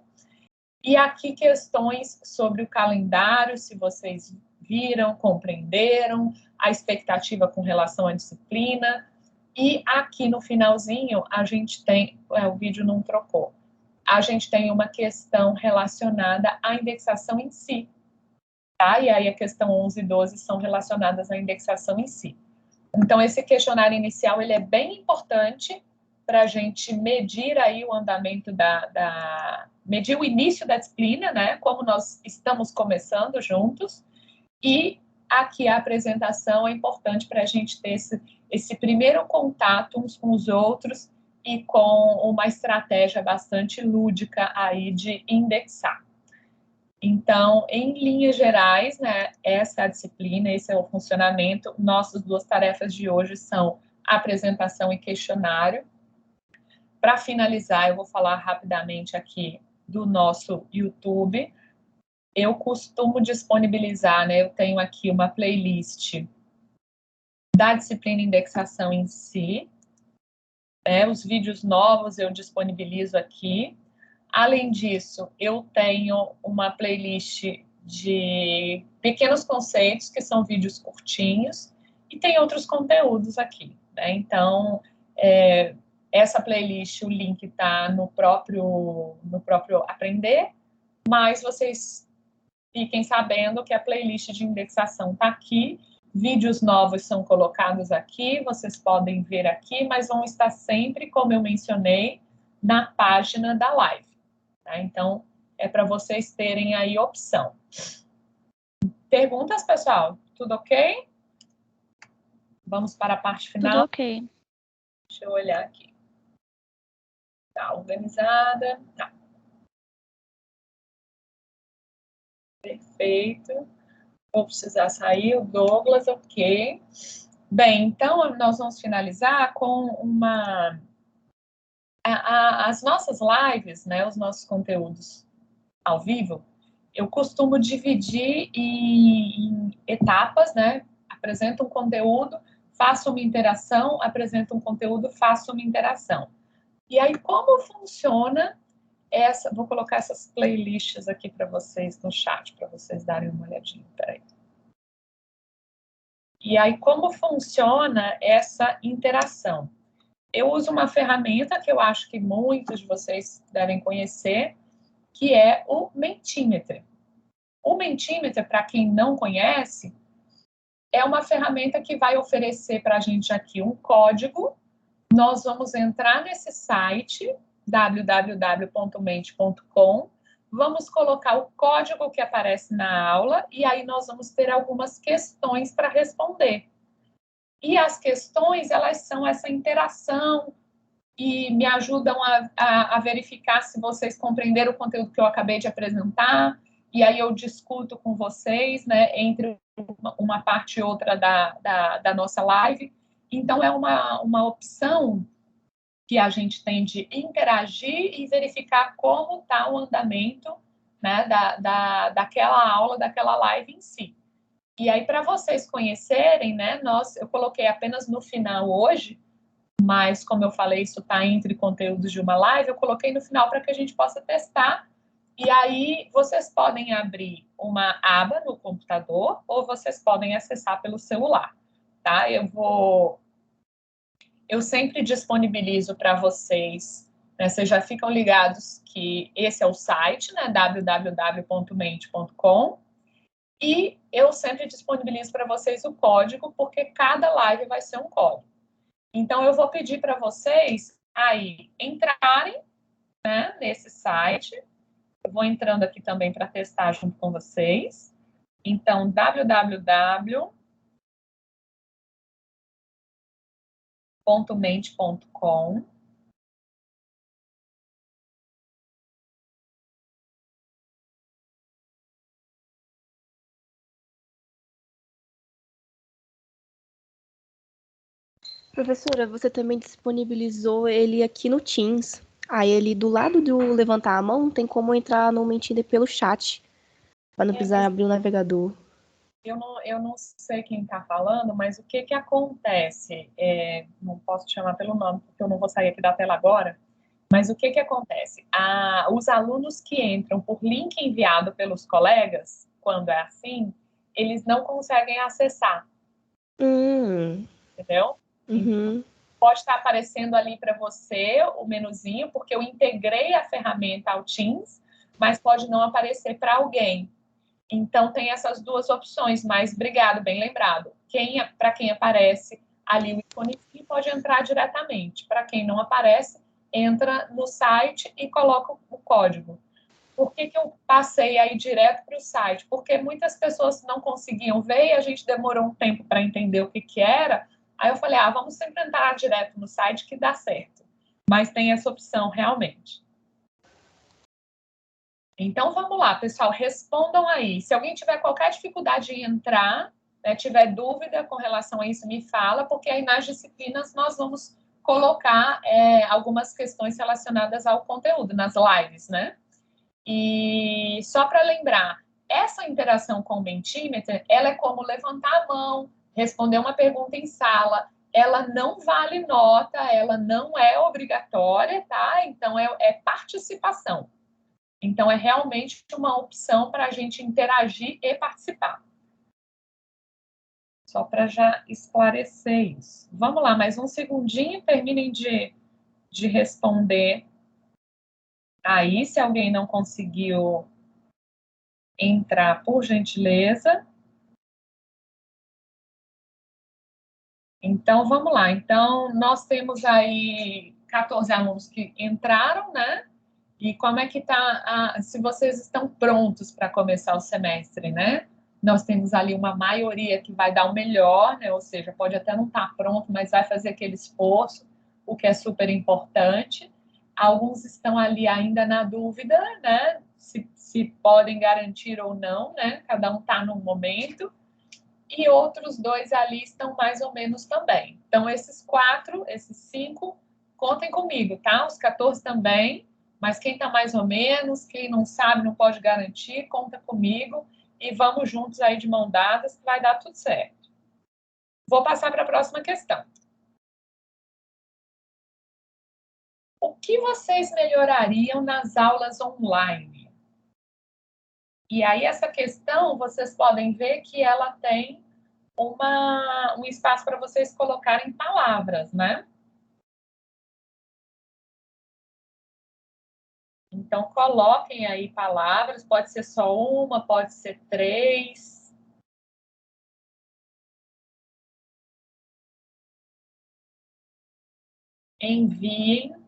E aqui questões sobre o calendário, se vocês viram, compreenderam, a expectativa com relação à disciplina. E aqui no finalzinho a gente tem, o vídeo não trocou, a gente tem uma questão relacionada à indexação em si. Tá? E aí a questão 11 e 12 são relacionadas à indexação em si. Então, esse questionário inicial, ele é bem importante para a gente medir aí o andamento medir o início da disciplina, né? Como nós estamos começando juntos, E aqui a apresentação é importante para a gente ter esse primeiro contato uns com os outros e com uma estratégia bastante lúdica aí de indexar. Então, em linhas gerais, né, essa é a disciplina, esse é o funcionamento. Nossas duas tarefas de hoje são apresentação e questionário. Para finalizar, eu vou falar rapidamente aqui do nosso YouTube. Eu costumo disponibilizar, né, eu tenho aqui uma playlist da disciplina indexação em si. Os vídeos novos eu disponibilizo aqui. Além disso, eu tenho uma playlist de pequenos conceitos, que são vídeos curtinhos, e tem outros conteúdos aqui, né? Então, essa playlist, o link está no próprio Aprender, mas vocês fiquem sabendo que a playlist de indexação está aqui, vídeos novos são colocados aqui, vocês podem ver aqui, mas vão estar sempre, como eu mencionei, na página da live. Tá? Então, é para vocês terem aí opção. Perguntas, pessoal? Tudo ok? Vamos para a parte final? Tudo ok. Deixa eu olhar aqui. Tá organizada? Tá. Perfeito. Vou precisar sair. O Douglas, ok. Bem, então, nós vamos finalizar com uma... As nossas lives, né, os nossos conteúdos ao vivo, eu costumo dividir em etapas, né? Apresento um conteúdo, faço uma interação, apresento um conteúdo, faço uma interação. E aí, como funciona essa... Vou colocar essas playlists aqui para vocês no chat, para vocês darem uma olhadinha. Peraí. E aí, como funciona essa interação? Eu uso uma ferramenta que eu acho que muitos de vocês devem conhecer, que é o Mentimeter. O Mentimeter, para quem não conhece, é uma ferramenta que vai oferecer para a gente aqui um código. Nós vamos entrar nesse site, www.mente.com, vamos colocar o código que aparece na aula e aí nós vamos ter algumas questões para responder. E as questões, elas são essa interação e me ajudam a verificar se vocês compreenderam o conteúdo que eu acabei de apresentar, e aí eu discuto com vocês, né, entre uma parte e outra da nossa live. Então, é uma opção que a gente tem de interagir e verificar como está o andamento, né, daquela aula, daquela live em si. E aí, para vocês conhecerem, né, eu coloquei apenas no final hoje, mas, como eu falei, isso está entre conteúdos de uma live, eu coloquei no final para que a gente possa testar. E aí, vocês podem abrir uma aba no computador ou vocês podem acessar pelo celular, tá? Eu sempre disponibilizo para vocês, né, vocês já ficam ligados que esse é o site, né, www.mente.com, e eu sempre disponibilizo para vocês o código, porque cada live vai ser um código. Então, eu vou pedir para vocês aí entrarem, né, nesse site. Eu vou entrando aqui também para testar junto com vocês. Então, www.mente.com. Professora, você também disponibilizou ele aqui no Teams. Aí ele do lado do levantar a mão tem como entrar no Mentimeter pelo chat, para não precisar abrir o navegador. Eu não sei quem está falando, mas o que acontece? Não posso te chamar pelo nome, porque eu não vou sair aqui da tela agora. Mas o que acontece? Os alunos que entram por link enviado pelos colegas, quando é assim, eles não conseguem acessar. Entendeu? Uhum. Pode estar aparecendo ali para você o menuzinho, porque eu integrei a ferramenta ao Teams, mas pode não aparecer para alguém. Então, tem essas duas opções, mas obrigado, bem lembrado. Para quem aparece ali o iconezinho, pode entrar diretamente. Para quem não aparece, entra no site e coloca o código. Por que eu passei aí direto para o site? Porque muitas pessoas não conseguiam ver e a gente demorou um tempo para entender o que era. Aí eu falei, vamos sempre entrar direto no site que dá certo. Mas tem essa opção, realmente. Então, vamos lá, pessoal, respondam aí. Se alguém tiver qualquer dificuldade em entrar, né, tiver dúvida com relação a isso, me fala, porque aí nas disciplinas nós vamos colocar algumas questões relacionadas ao conteúdo, nas lives, né? E só para lembrar, essa interação com o Mentimeter, ela é como levantar a mão, responder uma pergunta em sala, ela não vale nota, ela não é obrigatória, tá? Então, é participação. Então, é realmente uma opção para a gente interagir e participar. Só para já esclarecer isso. Vamos lá, mais um segundinho, terminem de responder. Aí, se alguém não conseguiu entrar, por gentileza. Então, vamos lá. Então, nós temos aí 14 alunos que entraram, né? E como é que está, se vocês estão prontos para começar o semestre, né? Nós temos ali uma maioria que vai dar o melhor, né? Ou seja, pode até não estar pronto, mas vai fazer aquele esforço, o que é super importante. Alguns estão ali ainda na dúvida, né? Se podem garantir ou não, né? Cada um está num momento. E outros 2 ali estão mais ou menos também. Então, esses 4, esses 5, contem comigo, tá? Os 14 também, mas quem está mais ou menos, quem não sabe, não pode garantir, conta comigo e vamos juntos aí de mão dadas que vai dar tudo certo. Vou passar para a próxima questão. O que vocês melhorariam nas aulas online? E aí, essa questão, vocês podem ver que ela tem um espaço para vocês colocarem palavras, né? Então, coloquem aí palavras, pode ser só uma, pode ser 3. Enviem.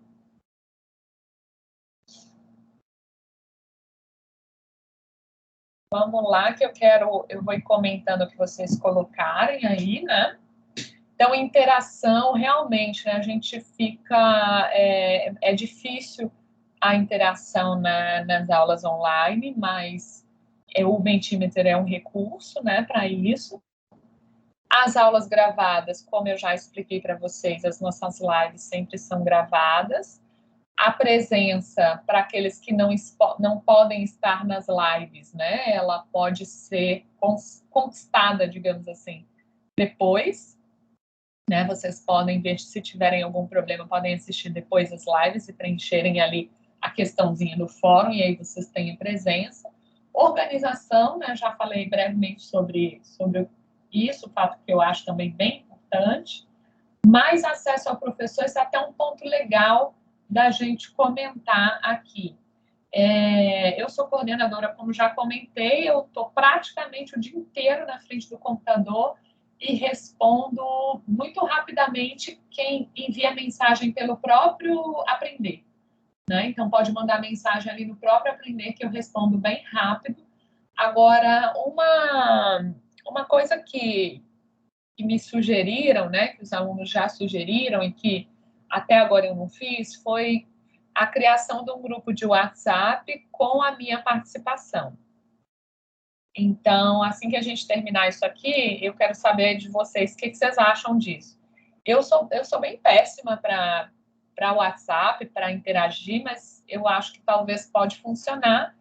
Vamos lá, que eu vou comentando o que vocês colocarem aí, né? Então, interação, realmente, né, a gente fica... É difícil a interação nas aulas online, mas o Mentimeter é um recurso, né, para isso. As aulas gravadas, como eu já expliquei para vocês, as nossas lives sempre são gravadas. A presença, para aqueles que não podem estar nas lives, né, ela pode ser conquistada, digamos assim, depois. Né? Vocês podem ver, se tiverem algum problema, podem assistir depois as lives e preencherem ali a questãozinha do fórum, e aí vocês têm a presença. Organização, né? Já falei brevemente sobre isso, o fato que eu acho também bem importante. Mais acesso ao professor, isso é até um ponto legal da gente comentar aqui. Eu sou coordenadora, como já comentei, eu estou praticamente o dia inteiro na frente do computador e respondo muito rapidamente quem envia mensagem pelo próprio Aprender, né? Então, pode mandar mensagem ali no próprio Aprender, que eu respondo bem rápido. Agora, uma coisa que me sugeriram, né, que os alunos já sugeriram e que até agora eu não fiz, foi a criação de um grupo de WhatsApp com a minha participação. Então, assim que a gente terminar isso aqui, eu quero saber de vocês o que vocês acham disso. Eu sou bem péssima para WhatsApp, para interagir, mas eu acho que talvez pode funcionar.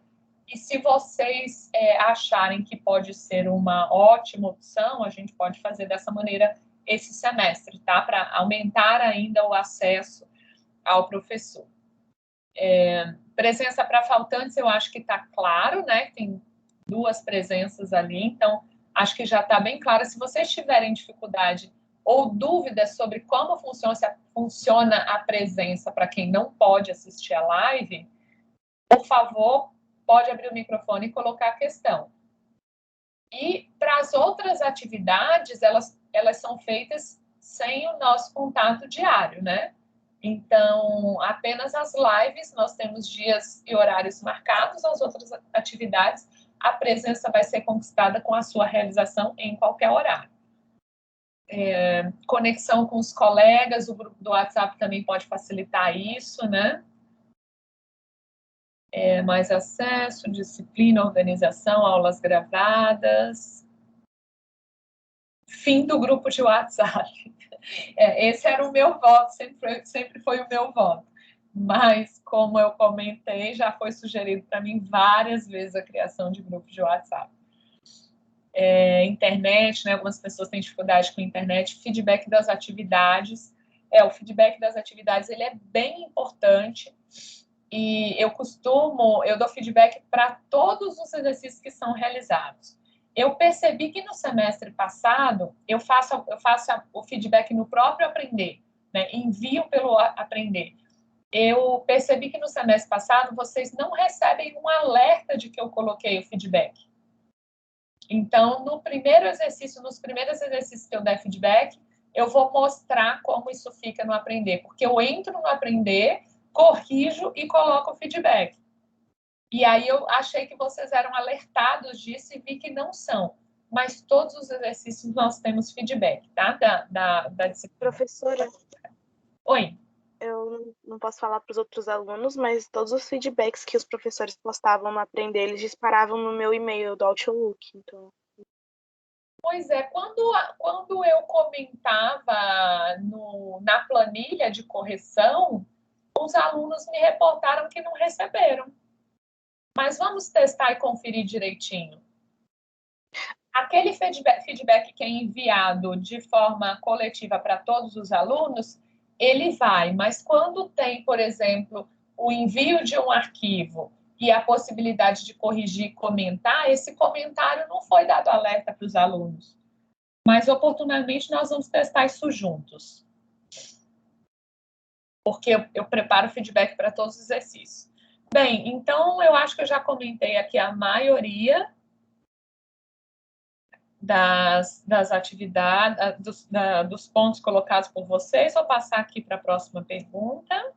E se vocês acharem que pode ser uma ótima opção, a gente pode fazer dessa maneira esse semestre, tá? Para aumentar ainda o acesso ao professor. Presença para faltantes, eu acho que está claro, né? Tem 2 presenças ali, então acho que já está bem claro. Se vocês tiverem dificuldade ou dúvidas sobre como funciona a presença para quem não pode assistir a live, por favor, pode abrir o microfone e colocar a questão. E para as outras atividades, elas são feitas sem o nosso contato diário, né? Então, apenas as lives, nós temos dias e horários marcados, as outras atividades, a presença vai ser conquistada com a sua realização em qualquer horário. Conexão com os colegas, o grupo do WhatsApp também pode facilitar isso, né? Mais acesso, disciplina, organização, aulas gravadas. Fim do grupo de WhatsApp. Esse era o meu voto, sempre foi o meu voto. Mas, como eu comentei, já foi sugerido para mim várias vezes a criação de grupo de WhatsApp. Internet, né? Algumas pessoas têm dificuldade com a internet. Feedback das atividades. O feedback das atividades, ele é bem importante. E eu dou feedback para todos os exercícios que são realizados. Eu percebi que no semestre passado, eu faço o feedback no próprio Aprender, né? Envio pelo Aprender. Eu percebi que no semestre passado, vocês não recebem um alerta de que eu coloquei o feedback. Então, nos primeiros exercícios que eu der feedback, eu vou mostrar como isso fica no Aprender, porque eu entro no Aprender, corrijo e coloco o feedback. E aí eu achei que vocês eram alertados disso e vi que não são. Mas todos os exercícios nós temos feedback, tá? Da disciplina. Professora, Oi. eu não posso falar para os outros alunos, mas todos os feedbacks que os professores postavam no Aprender, eles disparavam no meu e-mail do Outlook. Então... Pois é, quando eu comentava na planilha de correção, os alunos me reportaram que não receberam. Mas vamos testar e conferir direitinho. Aquele feedback que é enviado de forma coletiva para todos os alunos, ele vai, mas quando tem, por exemplo, o envio de um arquivo e a possibilidade de corrigir e comentar, esse comentário não foi dado alerta para os alunos. Mas, oportunamente, nós vamos testar isso juntos. Porque eu preparo feedback para todos os exercícios. Bem, então, eu acho que eu já comentei aqui a maioria das atividades, dos pontos colocados por vocês. Vou passar aqui para a próxima pergunta.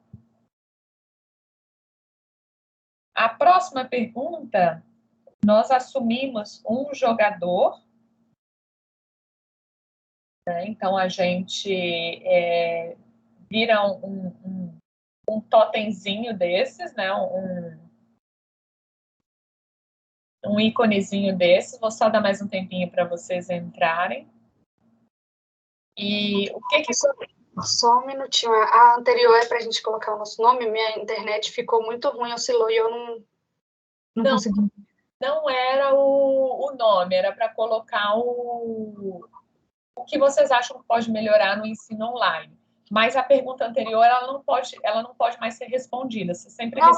A próxima pergunta, nós assumimos um jogador, né? Então, a gente vira um totemzinho desses, né? Um íconezinho desses. Vou só dar mais um tempinho para vocês entrarem. E o que... Só um minutinho. A anterior é para a gente colocar o nosso nome. Minha internet ficou muito ruim, oscilou e eu não consegui. Não era o nome, era para colocar o que vocês acham que pode melhorar no ensino online. Mas a pergunta anterior, ela não pode mais ser respondida. Você sempre Não.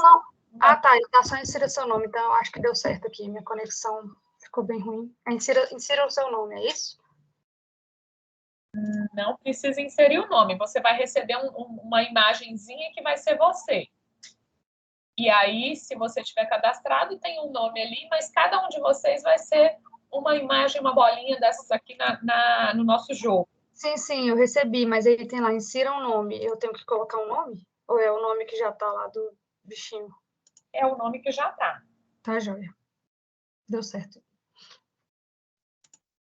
Ah, tá. Ele tá só inserindo seu nome. Então, eu acho que deu certo aqui. Minha conexão ficou bem ruim. Insira o seu nome, é isso? Não precisa inserir o nome. Você vai receber uma imagenzinha que vai ser você. E aí, se você tiver cadastrado, tem um nome ali, mas cada um de vocês vai ser uma imagem, uma bolinha dessas aqui no nosso jogo. Sim, eu recebi, mas aí tem lá, insira um nome. Eu tenho que colocar um nome? Ou é o nome que já tá lá do bichinho? É o nome que já tá. Tá, joia. Deu certo.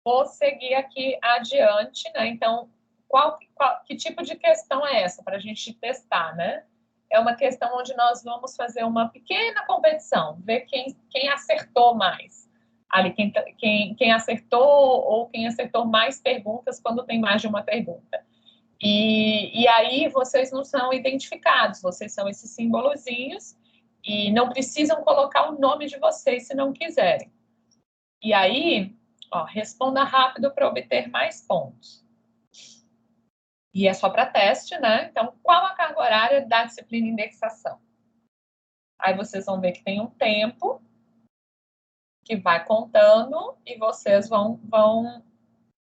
Vou seguir aqui adiante, né? Então, que tipo de questão é essa para a gente testar, né? É uma questão onde nós vamos fazer uma pequena competição, ver quem acertou mais. Ali, quem acertou ou quem acertou mais perguntas quando tem mais de uma pergunta. E aí vocês não são identificados, vocês são esses simbolozinhos e não precisam colocar o nome de vocês se não quiserem. E aí, responda rápido para obter mais pontos. E é só para teste, né? Então, qual a carga horária da disciplina indexação? Aí vocês vão ver que tem um tempo que vai contando e vocês vão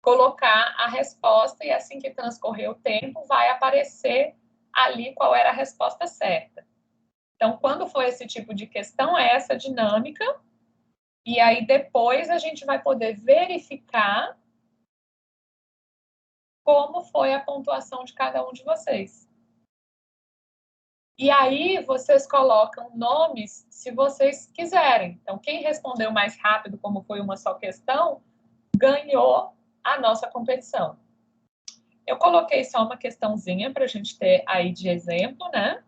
colocar a resposta e assim que transcorrer o tempo, vai aparecer ali qual era a resposta certa. Então, quando for esse tipo de questão, é essa dinâmica. E aí, depois, a gente vai poder verificar como foi a pontuação de cada um de vocês. E aí vocês colocam nomes se vocês quiserem. Então, quem respondeu mais rápido, como foi uma só questão, ganhou a nossa competição. Eu coloquei só uma questãozinha para a gente ter aí de exemplo, né?